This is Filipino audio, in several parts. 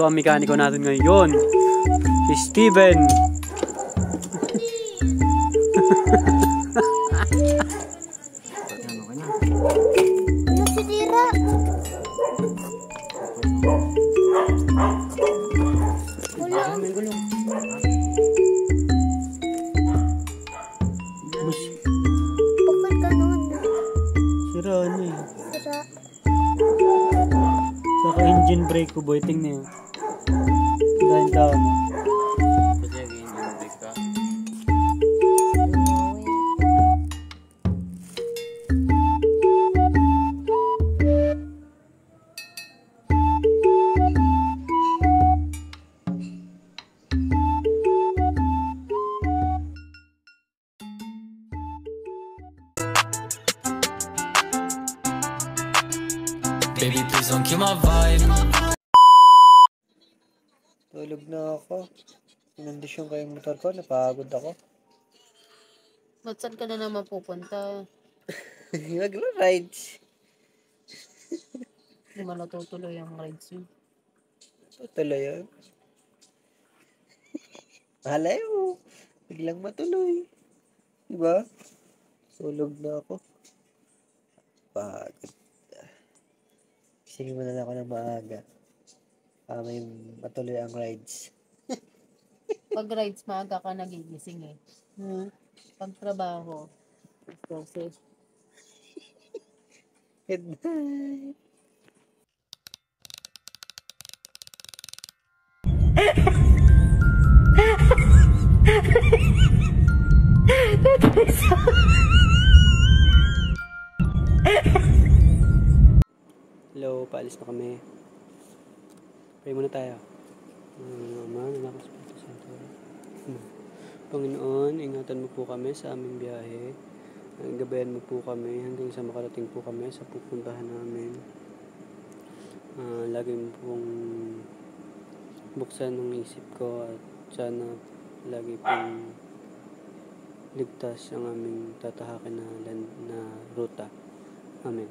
Ito ang mekaniko natin ngayon. Si Steven. Nasitira. Gulong. Bakit ganun? Sira ano eh. Sira. Saka engine brake ko boy. Tingnan yun. Dahil tama. Kasi engine brake ka. Baby, please don't kill my vibe. Tulog na ako. Inandisyon ko yung motor ko. Napagod ako. Ba't saan ka na naman pupunta? Magla-rides. Hindi man natutuloy ang rides yun. Tuloy yun. Malay mo. Biglang matuloy. Diba? Tulog na ako. Pagod. Sige mo na lang ako ng maaga. May matuloy ang rides. Pag rides, maaga ka nagigising eh. Pag trabaho, kasi Good night. Hello, paalis na kami. Pray muna tayo. Ama, anak, Espiritu Santo. Panginoon, ingatan mo po kami sa aming biyahe. Gabayan mo po kami hanggang sa makarating po kami sa pupuntahan namin. Lagi mo pong buksan ng isip ko at sana lagi pong ligtas ang aming tatahakin na ruta. Amen.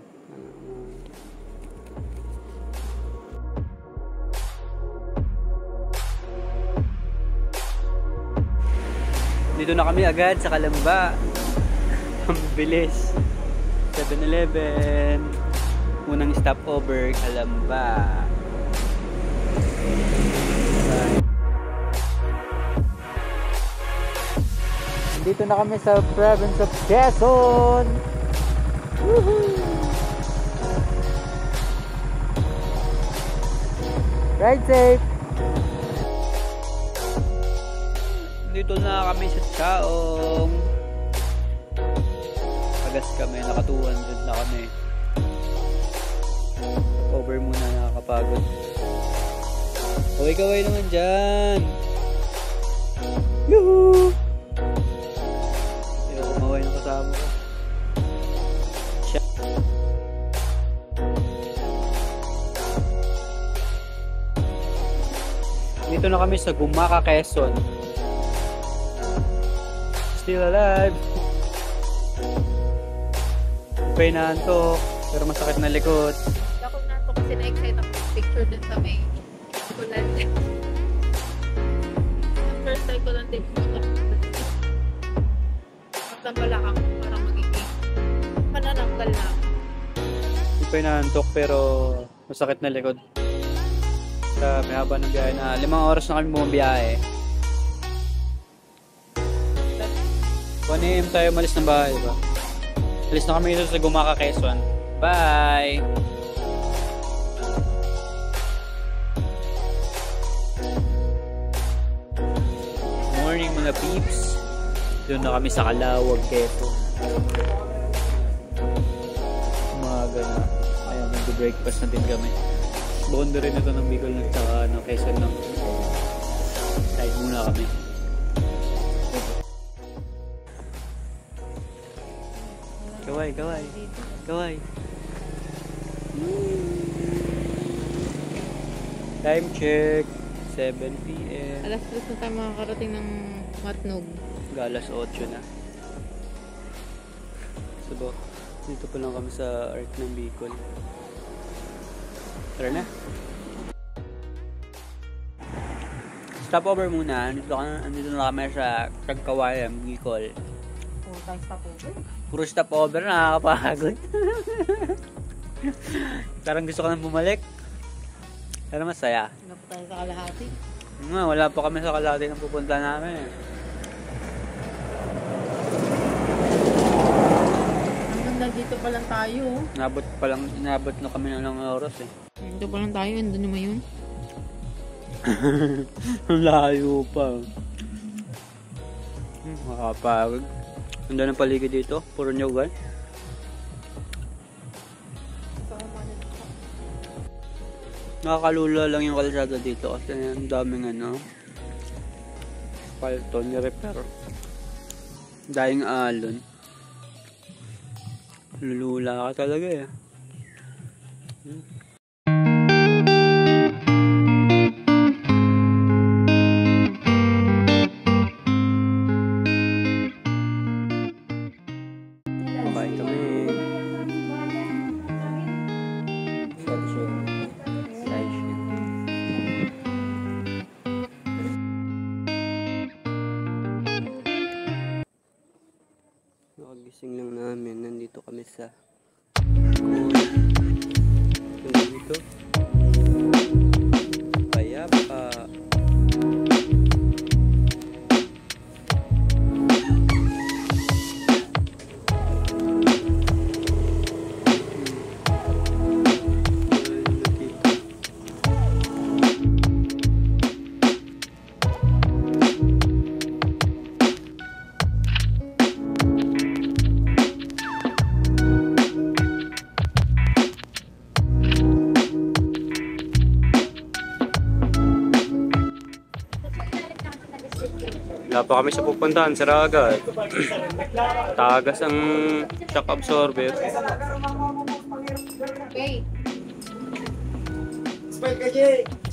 Dito na kami agad sa Kalamba. Ang bilis. 7-Eleven. Unang stopover, Kalamba. Dito na kami sa province of Quezon. Woohoo! Ride safe! Dito na kami sa Chaong. Pagas kami, naka 200 na kami. Over muna, nakakapagod. Kaway-kaway naman dyan. Yuhuu! Pero kumaway ng kasama ko. Dito na kami sa Gumaca, Quezon. Still alive. Pay na antok, pero masakit na likod. ako na ito kasi na-excite ako picture dun sa may kulan. First time ko lang din magtambala ako parang magiging panananggal na ako. Pay na antok, pero masakit na likod. May haba ng biyahe na 5 oras na kami bumabiyahe. 1 AM tayo malis ng bahay, diba? Alis na kami dito sa Gumaca, Quezon. Bye! Morning mga peeps. Doon na kami sa Calawag, Quezon. Umaga na. Ayan, mag-breakfast na din kami. Bondo rin ito ng Bicol at saka Quezon lang. Kahit muna kami. Kaway, kaway. Kaway. Time check. 7 PM. Alas 3 na tayo makakarating ng Matnog. Alas 8 na. So, dito pa lang kami sa Arc ng Bicol. Tara na. Stopover muna. Andito na kami sa Cagkawayan, Bicol. Puro stopover, nakakapagod. Parang gusto ko nang bumalik. Pero masaya. Wala pa tayo sa kalahati. Wala pa kami sa kalahati ng pupunta namin. Hanggang dito pa lang tayo. Inabot na kami ng oras eh. Dito pa lang tayo, andun naman yun. Ang layo pa. Makakapagod. Ganda ng paligid dito. Puro nyugan. Nakakalula lang yung kalsada dito kasi ang daming palto ni repair. Daing alon. Lulula ka talaga eh. Kain kami. Nakagising lang namin. Nandito kami sa school. Dito. Kaya baka wala pa kami sa pupuntahan, sira agad. Tagas ang shock absorber. Okay.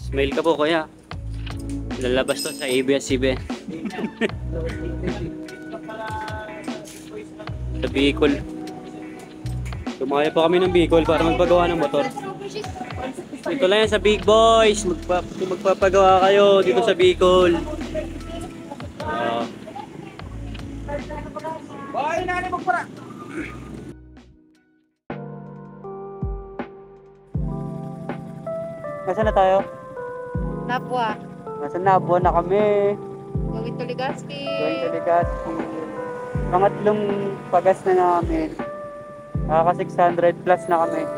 Smile ka po kuya. Lalabas to sa ABS-CBN. Sa Bicol. Tumaya pa kami ng Bicol para magpagawa ng motor. Ito lang yan sa Big Boys. Magpapagawa kayo dito sa Bicol. Nasaan na tayo? Napwa. Nasaan na? Buwan na kami. Gawin to Legazpi. Going to Legazpi. Pangatlong pagas na namin. Nakaka 600 plus na kami.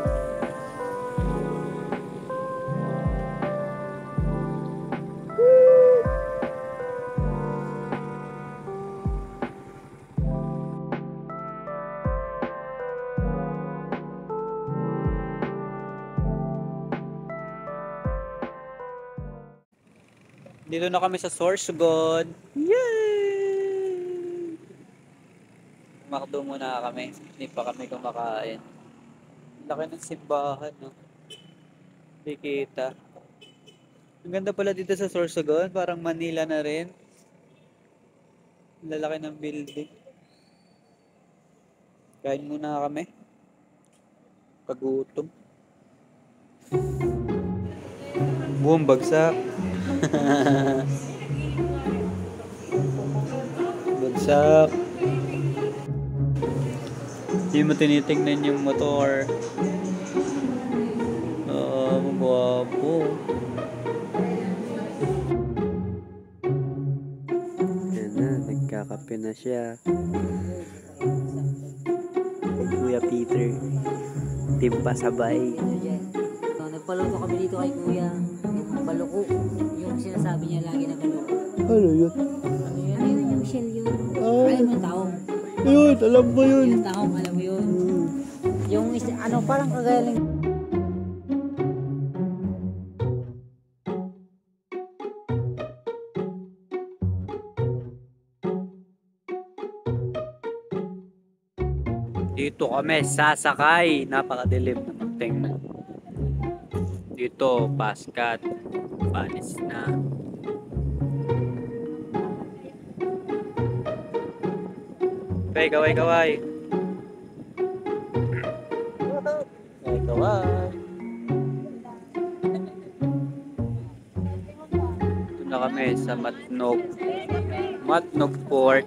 Dito na kami sa Sorsogon. Yay! Makdo muna kami. Hindi pa kami kumakain. Laki ng simbahan, no? Hindi kita. Ang ganda pala dito sa Sorsogon. Parang Manila na rin. Lalaki ng building. Kain muna kami. Pagutom. Buong bagsak. Bagsak. Hindi mo tinitingnan yung motor. Mabapo. Yan na, nagkakape na siya. Kuya Peter. Timpa sabay. Nagpaluto kami dito kay Kuya. Paluko. Yung sinasabi niya lagi na paluko. Ano yun? Ano yun? Ayun, yung shell yun. Ah. Alam mo yung taong. Yun, alam mo yun. Yung taong, alam mo yun. Yung parang kagaling. Dito kami sasakay. Napakadilim na magtingnan. Dito, Pascat. Panis na. Kaway. Kaway. Ito na kami. kami sa Matnog. Matnog Port.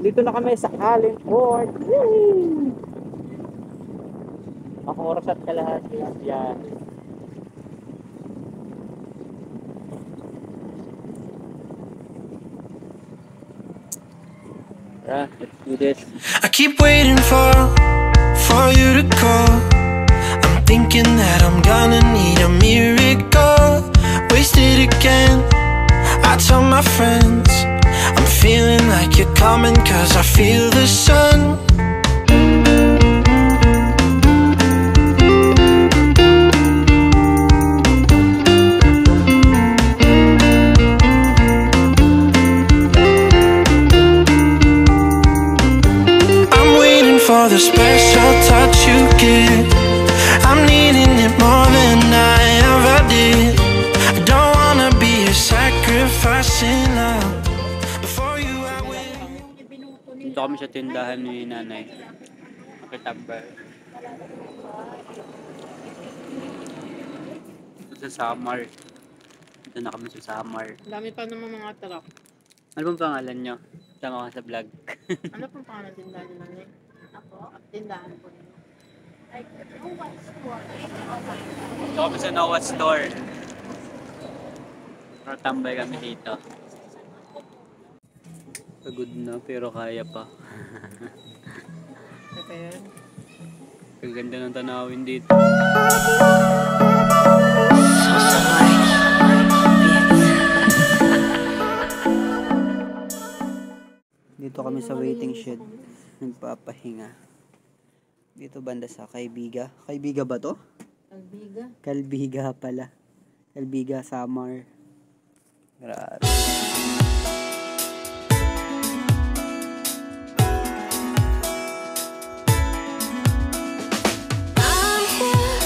Dito na kami sa Allen Port. Yay! Ako oras at kalahati. Yan. Let's do this. I keep waiting for you to call. I'm thinking that I'm gonna need a miracle. Wasted again. I tell my friends I'm feeling like you're coming 'cause I feel the sun. I'm waiting for the special touch you give. I'm needing it more than I ever did. I don't wanna be a sacrifice in love. Before you I will. Dito kami sa tindahan ni nanay. Makitambay. Dito sa Samar. Dito na kami sa Samar. Dami pa naman mga truck. Ano bang pangalan nyo? Tama ka sa vlog. Ano pong pangalan ng tindahan ni nanay? Ako? Tindahan po ninyo. Dito kami sa Noah Store. Tambay kami dito. Pagod na pero kaya pa. Ito yan. Kaganda ng tanawin dito. Dito kami sa waiting shed. Nagpapahinga. Dito banda sa Kaibiga. Kaibiga ba to? Albiga. Kalbiga pala. Kalbiga, Samar. Grabe. I'm here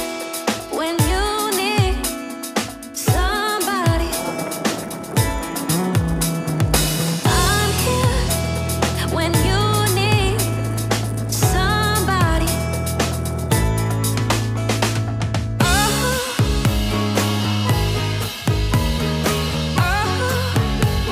when you need somebody. I'm here when you need somebody. Oh, oh,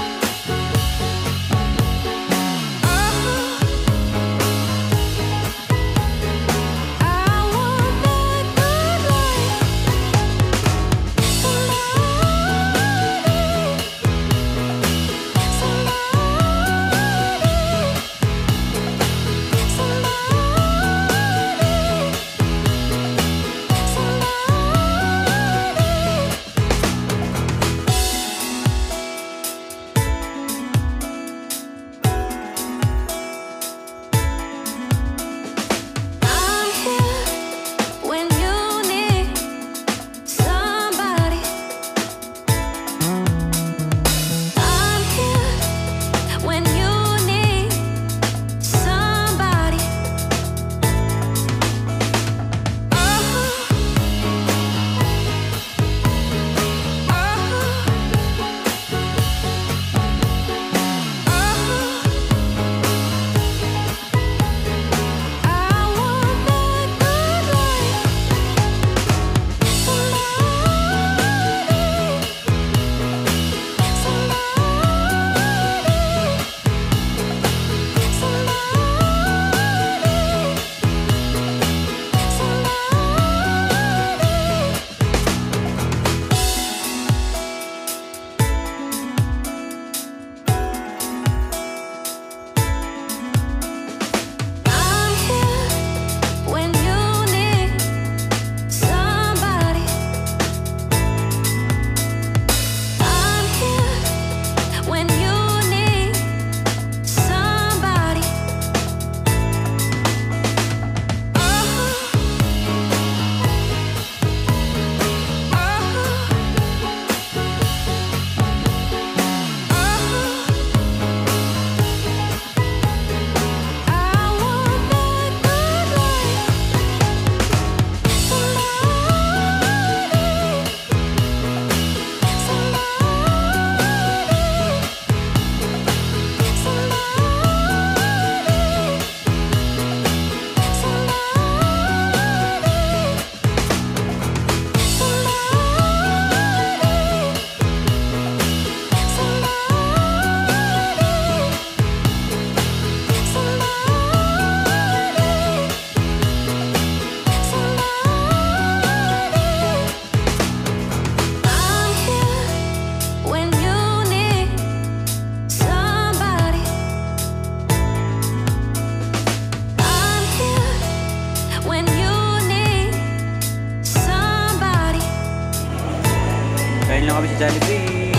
Kain lang kami sa Jollibee.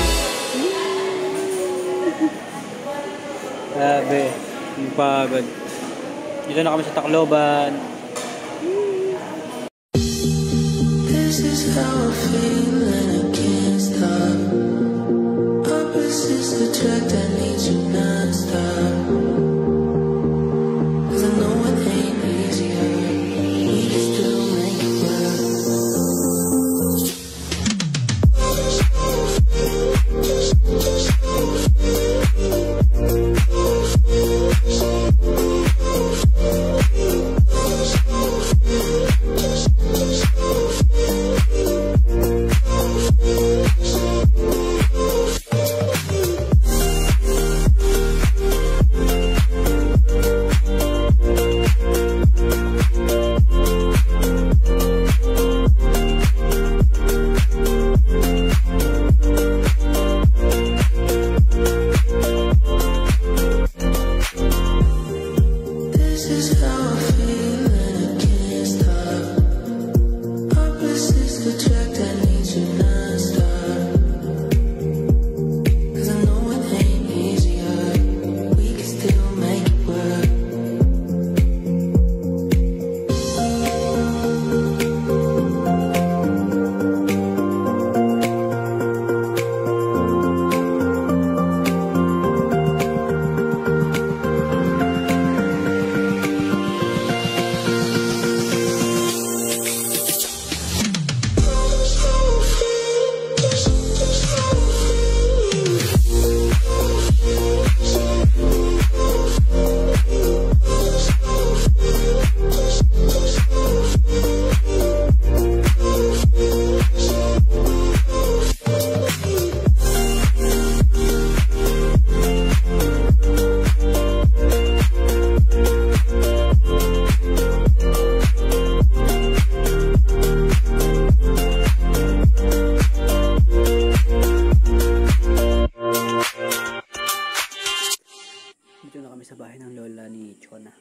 Sabi, yung pagod. Dito na kami sa Tacloban. This is how I feel and I can't stop. Opposites attract, I need you non-stop. 'Cause I know it ain't easier. We can still make it work. This is how I feel and I can't stop. Opposites attract, I need you non-stop. 'Cause I know it ain't easier. We can still make it work. Dito na kami sa bahay ng lola ni Chona.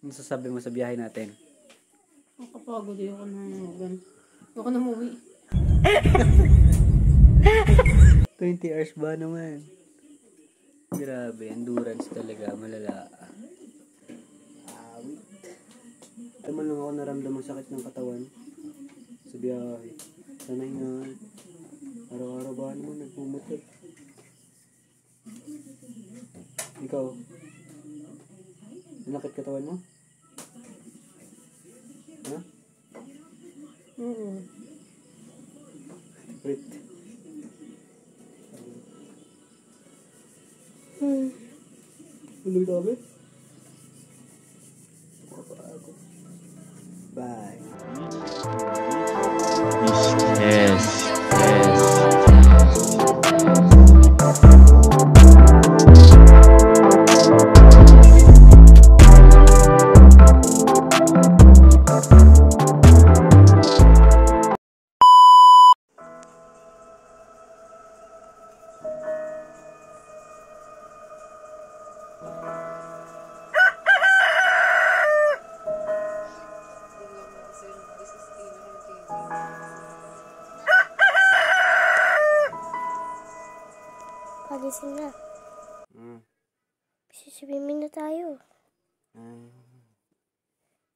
Ano sasabi mo sa biyahe natin? Nakapagod ako na ako na umuwi. 20 hours ba naman? Grabe, endurance talaga, malala. Awit. Tama lang ako naramdaman sakit ng katawan sa biyahe. Sanay nga. Araw-araw ba naman nagmumutot? Ikaw? Nakit katawan mo? Ha? Wait. Tulog dami? Bye. Yes. Pagising na. Siswimming na tayo.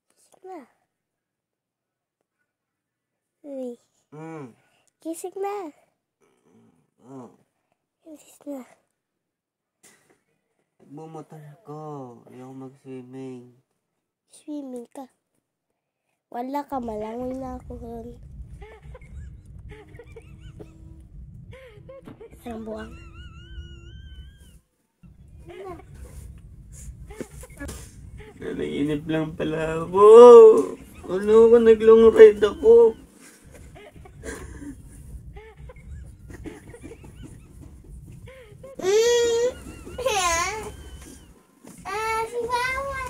Gising na. Uy. Gising na. Gising na. Bumotor ko. Ayaw mag-swimming. Swimming ka. Wala ka, malangoy na ako ron. Anong buwang? Nanaginip lang pala ako. Ano ko, nag-long ride ako. Si Mama.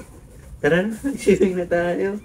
Tara na, mag-swimming na tayo.